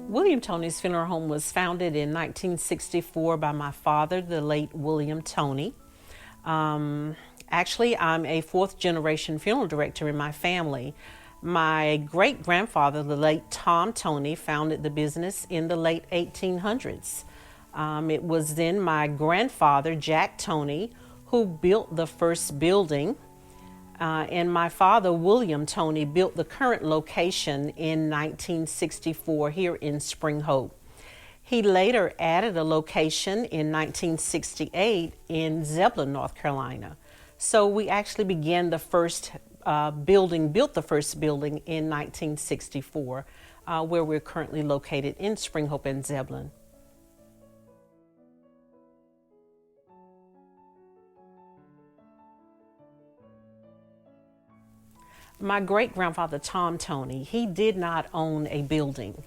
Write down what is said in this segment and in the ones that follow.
William Toney's Funeral Home was founded in 1964 by my father, the late William Toney. Actually, I'm a fourth generation funeral director in my family. My great grandfather, the late Tom Toney, founded the business in the late 1800s. It was then my grandfather, Jack Toney, who built the first building. And my father, William Toney, built the current location in 1964 here in Spring Hope. He later added a location in 1968 in Zebulon, North Carolina. So we actually began the first built the first building in 1964, where we're currently located in Spring Hope and Zebulon. My great grandfather, Tom Toney, he did not own a building.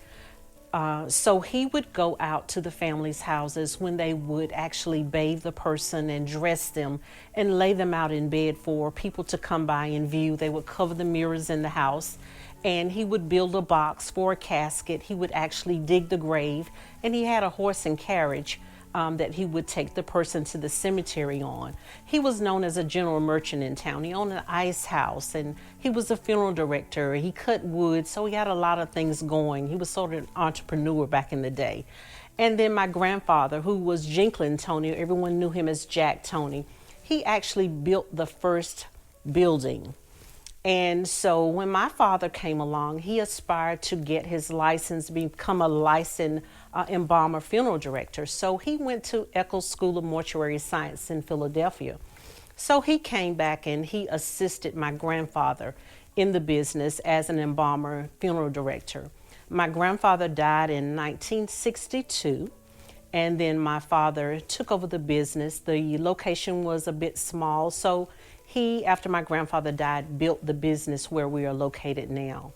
So he would go out to the family's houses when they would actually bathe the person and dress them and lay them out in bed for people to come by and view. They would cover the mirrors in the house, and he would build a box for a casket. He would actually dig the grave, and he had a horse and carriage that he would take the person to the cemetery on. He was known as a general merchant in town. He owned an ice house, and he was a funeral director. He cut wood, so he had a lot of things going. He was sort of an entrepreneur back in the day. And then my grandfather, who was Jinklin Toney, everyone knew him as Jack Toney, he actually built the first building. And so when my father came along, he aspired to get his license, become a licensed embalmer funeral director. So he went to Eccles School of Mortuary Science in Philadelphia. So he came back and he assisted my grandfather in the business as an embalmer funeral director. My grandfather died in 1962. And then my father took over the business. The location was a bit small, so he, after my grandfather died, built the business where we are located now.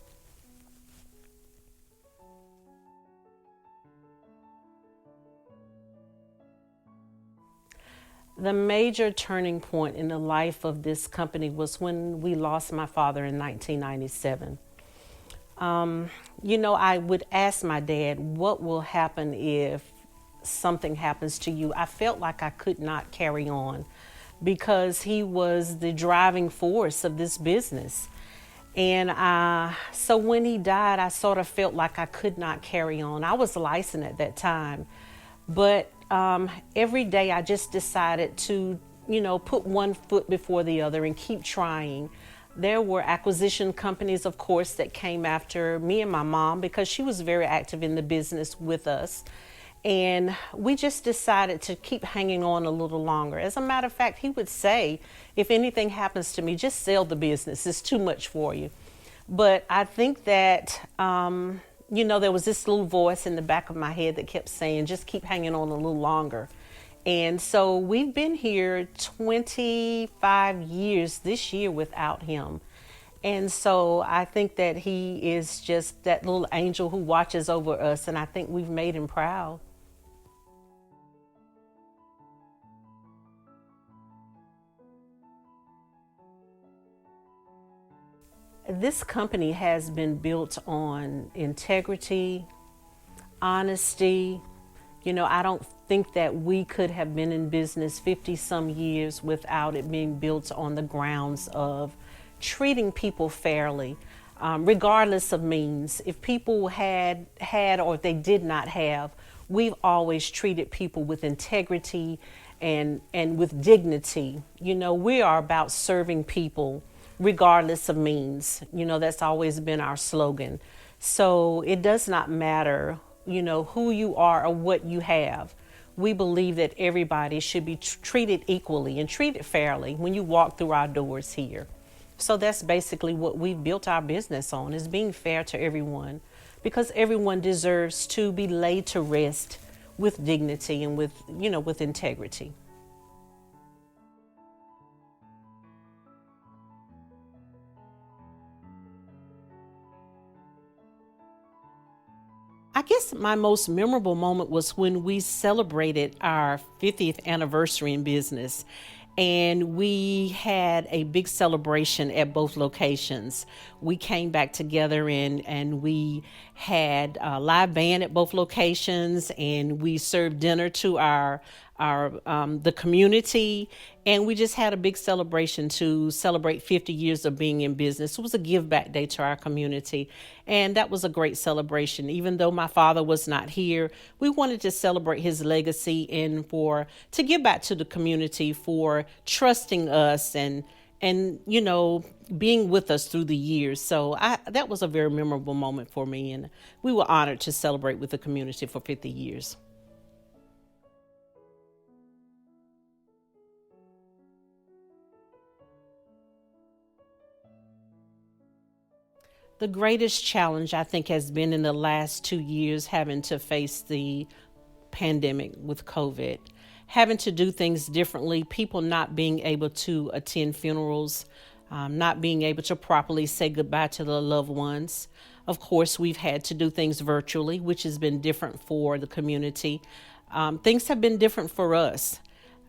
The major turning point in the life of this company was when we lost my father in 1997. I would ask my dad, what will happen if something happens to you? I felt like I could not carry on because he was the driving force of this business. And so when he died, I sort of felt like I could not carry on. I was licensed at that time. But every day I just decided to, put one foot before the other and keep trying. There were acquisition companies, of course, that came after me and my mom because she was very active in the business with us. And we just decided to keep hanging on a little longer. As a matter of fact, he would say, if anything happens to me, just sell the business. It's too much for you. But I think that, there was this little voice in the back of my head that kept saying, just keep hanging on a little longer. And so we've been here 25 years this year without him. And so I think that he is just that little angel who watches over us, and I think we've made him proud. This company has been built on integrity, honesty. I don't think that we could have been in business 50 some years without it being built on the grounds of treating people fairly, regardless of means. If people had or if they did not have, we've always treated people with integrity and with dignity. We are about serving people regardless of means. That's always been our slogan. So it does not matter, who you are or what you have. We believe that everybody should be treated equally and treated fairly when you walk through our doors here. So that's basically what we've built our business on, is being fair to everyone, because everyone deserves to be laid to rest with dignity and with integrity. I guess my most memorable moment was when we celebrated our 50th anniversary in business. and we had a big celebration at both locations. We came back together and we had a live band at both locations, and we served dinner to our the community, and we just had a big celebration to celebrate 50 years of being in business. It was a give back day to our community, and that was a great celebration. Even though my father was not here, we wanted to celebrate his legacy and for to give back to the community for trusting us and being with us through the years. So that was a very memorable moment for me, and we were honored to celebrate with the community for 50 years. The greatest challenge, I think, has been in the last 2 years having to face the pandemic with COVID, having to do things differently, people not being able to attend funerals, not being able to properly say goodbye to their loved ones. Of course, we've had to do things virtually, which has been different for the community. Things have been different for us.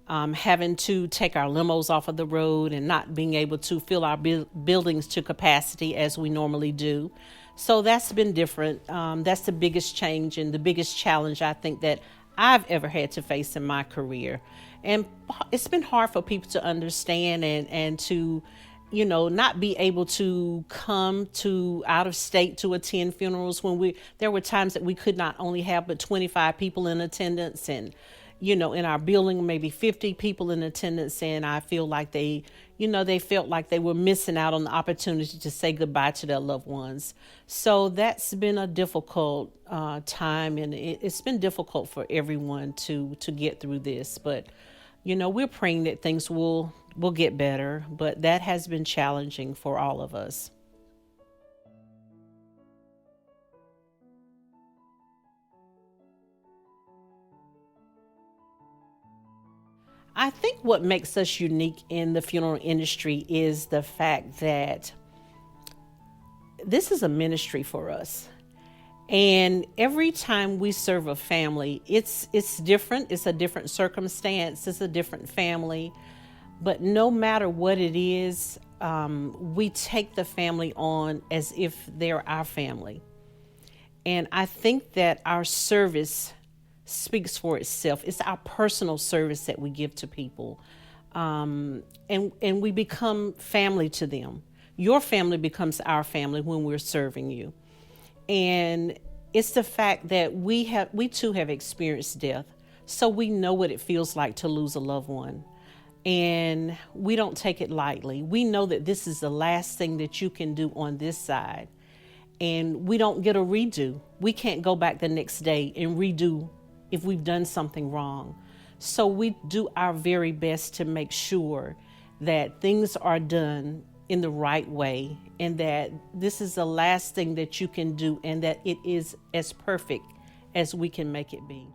Having to take our limos off of the road and not being able to fill our buildings to capacity as we normally do. So that's been different. That's the biggest change and the biggest challenge I think that I've ever had to face in my career. And it's been hard for people to understand and to, not be able to come to out of state to attend funerals when there were times that we could not only have but 25 people in attendance, and in our building, maybe 50 people in attendance, and I feel like they felt like they were missing out on the opportunity to say goodbye to their loved ones. So that's been a difficult time, and it's been difficult for everyone to get through this. But, we're praying that things will get better, but that has been challenging for all of us. I think what makes us unique in the funeral industry is the fact that this is a ministry for us. And every time we serve a family, it's different. It's a different circumstance. It's a different family. But no matter what it is, we take the family on as if they're our family. And I think that our service speaks for itself. It's our personal service that we give to people, and we become family to them. Your family becomes our family when we're serving you, and it's the fact that we too have experienced death, so we know what it feels like to lose a loved one, and we don't take it lightly. We know that this is the last thing that you can do on this side, and we don't get a redo. We can't go back the next day and redo if we've done something wrong. So we do our very best to make sure that things are done in the right way, and that this is the last thing that you can do, and that it is as perfect as we can make it be.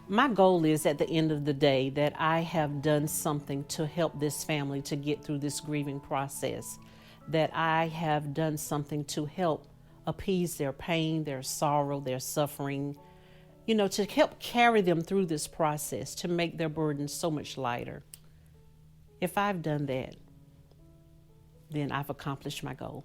My goal is at the end of the day that I have done something to help this family to get through this grieving process, that I have done something to help appease their pain, their sorrow, their suffering, to help carry them through this process, to make their burden so much lighter. If I've done that, then I've accomplished my goal.